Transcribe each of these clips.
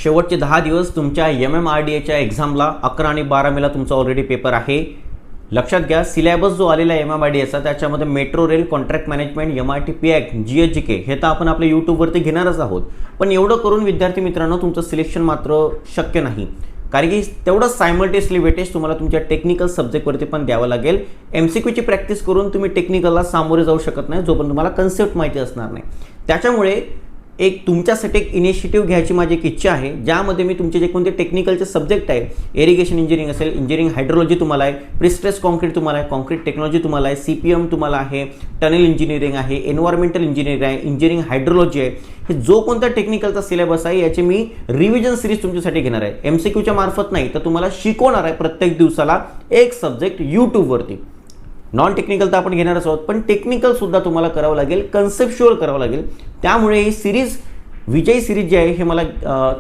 शेवटचे 10 दिवस तुमच्या MMRDAच्या एक्झामला 11 आणि 12 मेला तुमचा ऑलरेडी पेपर आहे. लक्षात घ्या, सिलेबस जो आलेला आहे MMRDAचा त्याच्यामध्ये metro rail, contract management, MRTP act, GHGK हे तर आपण आपल्या यूट्यूबवरती घेणारच आहोत. पण एवढं करून विद्यार्थी मित्रांनो तुमचं सिलेक्शन मात्र शक्य नाही, कारण की तेवढं सायमल्टेनियसली वेटेज तुम्हाला तुमच्या टेक्निकल सब्जेक्टवरती पण द्यावं लागेल. MCQची प्रॅक्टिस करून तुम्ही टेक्निकलला सामोरे जाऊ शकत नाही जोपर्यंत तुम्हाला कन्सेप्ट माहिती असणार नाही. त्याच्यामुळे एक तुमच्यासाठी एक इनिशिएटिव्ह घ्यायची माझी एक इच्छा आहे, ज्यामध्ये मी तुमचे जे कोणते टेक्निकलचे सब्जेक्ट आहे, इरिगेशन इंजिनिअरिंग असेल, इंजिनिअरिंग हायड्रोलॉजी तुम्हाला आहे, प्रिस्ट्रेस कॉन्क्रीट तुम्हाला आहे, कॉन्क्रीट टेक्नॉलॉजी तुम्हाला आहे, CPM तुम्हाला आहे, टनल इंजिनिअरिंग आहे, एन्व्हायरमेंटल इंजिनिअरिंग आहे, इंजिनिअरिंग हायड्रोलॉजी आहे, हे जो कोणता टेक्निकलचा सिलेबस आहे याची मी रिव्हिजन सिरीज तुमच्यासाठी घेणार आहे. MCQच्या मार्फत नाही तर तुम्हाला शिकवणार आहे प्रत्येक दिवसाला एक सब्जेक्ट यूट्यूबवरती. नॉन टेक्निकल तर आपण घेणारच आहोत, पण टेक्निकल सुद्धा तुम्हाला करावं लागेल, कन्सेप्च्युअल करावं लागेल. त्यामुळे ही सिरीज विजय सिरीज जी आहे हे मला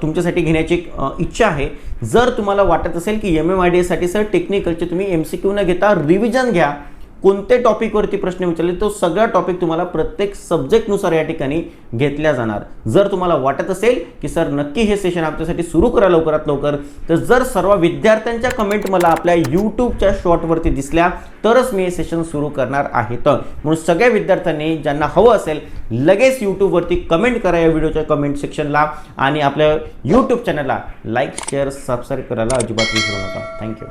तुमच्यासाठी घेण्याची एक इच्छा आहे. जर तुम्हाला वाटत असेल की MMRDA साठी सर टेक्निकलचे तुम्ही MCQ न घेता रिव्हिजन घ्या, कोणते टॉपिकवरती प्रश्न विचारले तो सगळा टॉपिक तुम्हाला प्रत्येक सब्जेक्टनुसार या ठिकाणी घेतल्या जाणार. जर तुम्हाला वाटत असेल की सर नक्की हे सेशन आपल्यासाठी सुरू करा लवकरात लवकर, तर जर सर्व विद्यार्थ्यांच्या कमेंट मला आपल्या यूट्यूबच्या शॉर्टवरती दिसल्या तरच मी हे सेशन सुरू करणार आहे. तर म्हणून सगळ्या विद्यार्थ्यांनी ज्यांना हवं असेल लगेच यूट्यूबवरती कमेंट करा या व्हिडिओच्या कमेंट सेक्शनला, आणि आपल्या यूट्यूब चॅनलला लाईक, शेअर, सबस्क्राईब करायला अजिबात विसरू नका. थँक्यू.